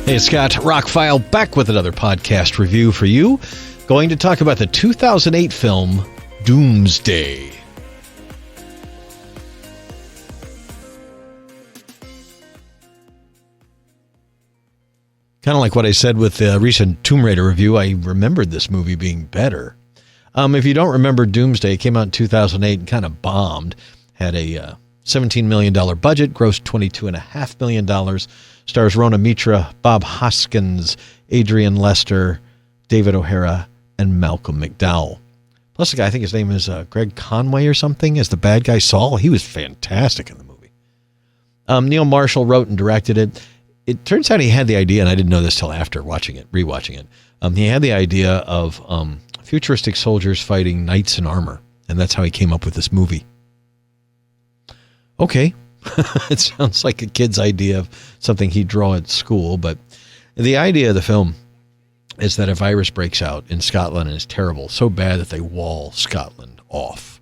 Hey, Scott, ROCKFILE back with another podcast review for you. Going to talk about the 2008 film Doomsday. Kind of like what I said with the recent Tomb Raider review, I remembered this movie being better. If you don't remember, Doomsday came out in 2008 and kind of bombed. Had a $17 million budget, grossed $22.5 million. Stars Rona Mitra, Bob Hoskins, Adrian Lester, David O'Hara, and Malcolm McDowell. Plus the guy, I think his name is Greg Conway or something, as the bad guy Saul. He was fantastic in the movie. Neil Marshall wrote and directed it. It turns out he had the idea, and I didn't know this till after rewatching it. He had the idea of futuristic soldiers fighting knights in armor, and that's how he came up with this movie. Okay. It sounds like a kid's idea of something he'd draw at school, but the idea of the film is that a virus breaks out in Scotland and is terrible, so bad that they wall Scotland off.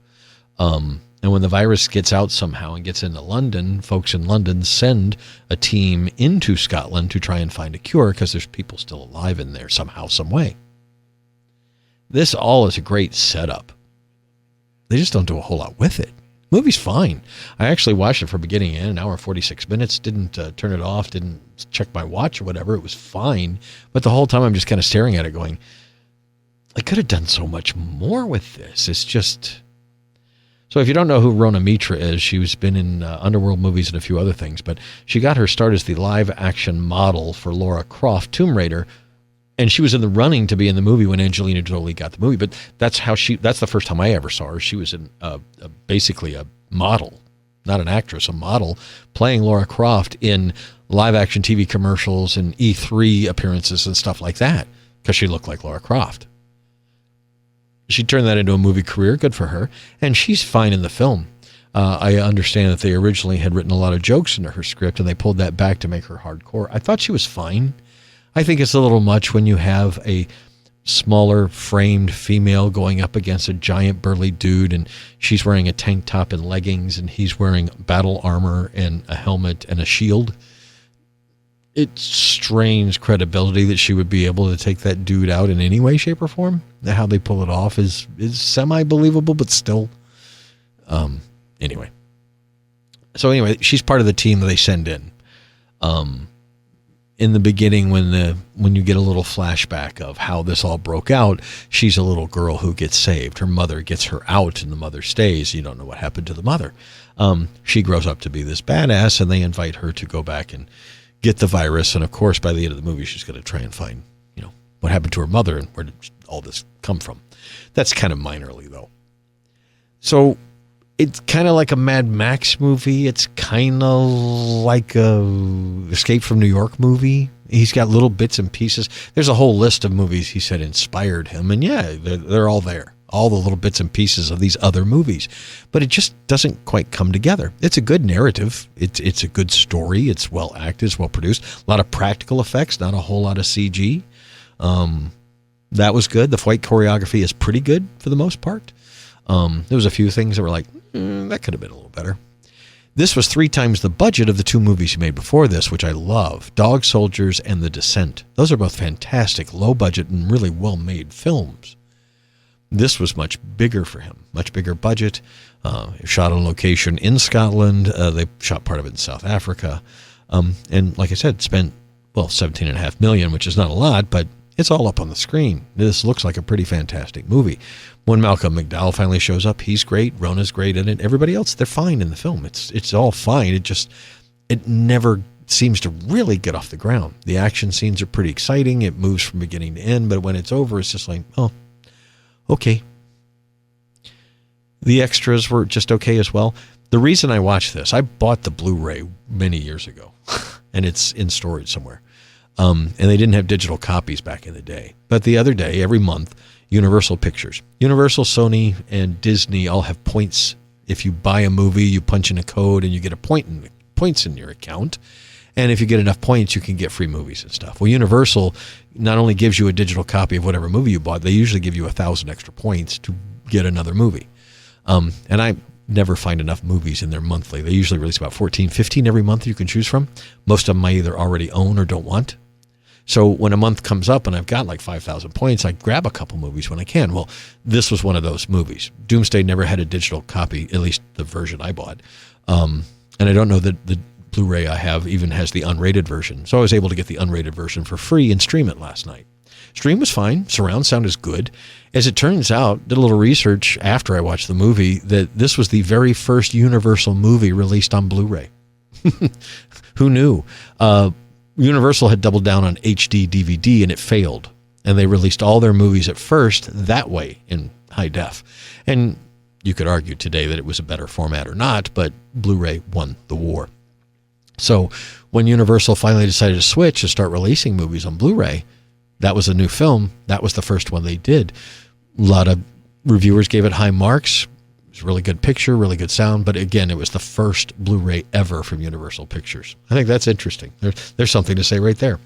And when the virus gets out somehow and gets into London, folks in London send a team into Scotland to try and find a cure because there's people still alive in there somehow, some way. This all is a great setup. They just don't do a whole lot with it. Movie's fine. I actually watched it from beginning to end, an hour and 46 minutes, didn't turn it off, didn't check my watch or whatever. It was fine. But the whole time I'm just kind of staring at it going, I could have done so much more with this. It's just... So if you don't know who Rona Mitra is, she's been in Underworld movies and a few other things, but she got her start as the live-action model for Lara Croft Tomb Raider, and she was in the running to be in the movie when Angelina Jolie got the movie. But that's the first time I ever saw her. She was in basically a model, not an actress, a model, playing Lara Croft in live-action TV commercials and E3 appearances and stuff like that, because she looked like Lara Croft. She turned that into a movie career, good for her, and she's fine in the film. I understand that they originally had written a lot of jokes into her script, and they pulled that back to make her hardcore. I thought she was fine. I think it's a little much when you have a smaller framed female going up against a giant burly dude, and she's wearing a tank top and leggings, and he's wearing battle armor and a helmet and a shield. It strains credibility that she would be able to take that dude out in any way, shape, or form. How they pull it off is semi-believable, but still. Anyway. So anyway, she's part of the team that they send in. In the beginning, when you get a little flashback of how this all broke out, she's a little girl who gets saved. Her mother gets her out, and the mother stays. You don't know what happened to the mother. She grows up to be this badass, and they invite her to go back and get the virus. And of course, by the end of the movie, she's going to try and find, what happened to her mother and where did all this come from. That's kind of minorly, though. So it's kind of like a Mad Max movie. It's kind of like a Escape from New York movie. He's got little bits and pieces. There's a whole list of movies he said inspired him. And yeah, they're all there. All the little bits and pieces of these other movies. But it just doesn't quite come together. It's a good narrative. It's a good story. It's well acted. It's well produced. A lot of practical effects, not a whole lot of CG. That was good. The fight choreography is pretty good for the most part. There was a few things that were like, that could have been a little better. This was 3 times the budget of the 2 movies he made before this, which I love. Dog Soldiers and The Descent. Those are both fantastic, low budget, and really well-made films. This was much bigger for him, much bigger budget. Shot on location in Scotland. They shot part of it in South Africa. And like I said, spent, $17.5 million, which is not a lot, but it's all up on the screen. This looks like a pretty fantastic movie. When Malcolm McDowell finally shows up, he's great. Rona's great in it. Everybody else, they're fine in the film. It's all fine. It never seems to really get off the ground. The action scenes are pretty exciting. It moves from beginning to end, but when it's over, it's just like, oh, okay. The extras were just okay as well. The reason I watched this, I bought the Blu-ray many years ago, and it's in storage somewhere. And they didn't have digital copies back in the day. But the other day, every month, Universal Pictures. Universal, Sony, and Disney all have points. If you buy a movie, you punch in a code, and you get points in your account. And if you get enough points, you can get free movies and stuff. Well, Universal not only gives you a digital copy of whatever movie you bought, they usually give you 1,000 extra points to get another movie. And I never find enough movies in their monthly. They usually release about 14, 15 every month you can choose from. Most of them I either already own or don't want. So when a month comes up and I've got like 5,000 points, I grab a couple movies when I can. Well, this was one of those movies. Doomsday never had a digital copy, at least the version I bought. And I don't know that the Blu-ray I have even has the unrated version. So I was able to get the unrated version for free and stream it last night. Stream was fine. Surround sound is good. As it turns out, did a little research after I watched the movie that this was the very first Universal movie released on Blu-ray. Who knew? Universal had doubled down on HD DVD and it failed. And they released all their movies at first that way in high def. And you could argue today that it was a better format or not, but Blu-ray won the war. So when Universal finally decided to switch and start releasing movies on Blu-ray, that was a new film. That was the first one they did. A lot of reviewers gave it high marks. It was a really good picture, really good sound. But again, it was the first Blu-ray ever from Universal Pictures. I think that's interesting. There's something to say right there.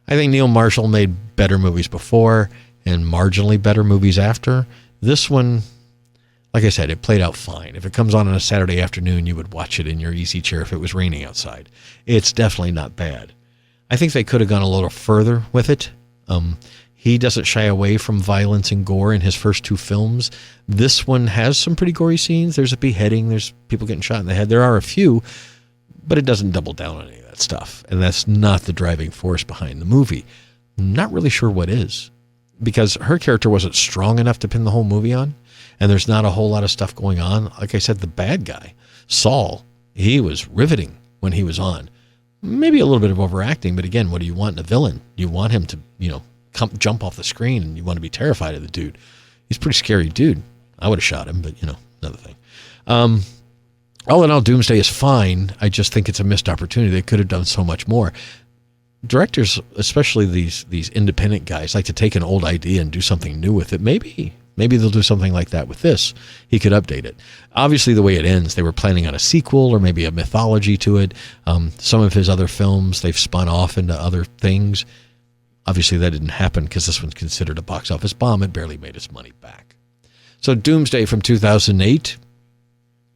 I think Neil Marshall made better movies before and marginally better movies after. This one, like I said, it played out fine. If it comes on a Saturday afternoon, you would watch it in your easy chair if it was raining outside. It's definitely not bad. I think they could have gone a little further with it. He doesn't shy away from violence and gore in his first two films. This one has some pretty gory scenes. There's a beheading. There's people getting shot in the head. There are a few, but it doesn't double down on any of that stuff. And that's not the driving force behind the movie. I'm not really sure what is, because her character wasn't strong enough to pin the whole movie on. And there's not a whole lot of stuff going on. Like I said, the bad guy, Saul, he was riveting when he was on. Maybe a little bit of overacting, but again, what do you want in a villain? You want him to, jump off the screen, and you want to be terrified of the dude. He's a pretty scary dude. I would have shot him, but, another thing. All in all, Doomsday is fine. I just think it's a missed opportunity. They could have done so much more. Directors, especially these independent guys, like to take an old idea and do something new with it. Maybe they'll do something like that with this. He could update it. Obviously, the way it ends, they were planning on a sequel or maybe a mythology to it. Some of his other films, they've spun off into other things. Obviously, that didn't happen because this one's considered a box office bomb. It barely made its money back. So Doomsday from 2008,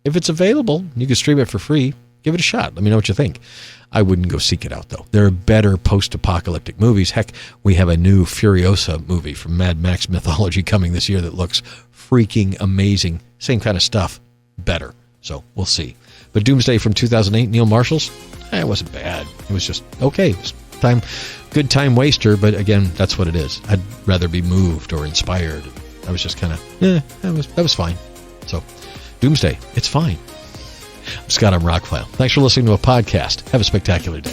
if it's available, you can stream it for free. Give it a shot. Let me know what you think. I wouldn't go seek it out, though. There are better post-apocalyptic movies. Heck, we have a new Furiosa movie from Mad Max mythology coming this year that looks freaking amazing. Same kind of stuff. Better. So we'll see. But Doomsday from 2008, Neil Marshall's, it wasn't bad. It was just okay. It was good time waster, but again, that's what it is. I'd rather be moved or inspired. I was just kind of, that was fine. So, Doomsday, it's fine. I'm Scott on ROCKFILE. Thanks for listening to a podcast. Have a spectacular day.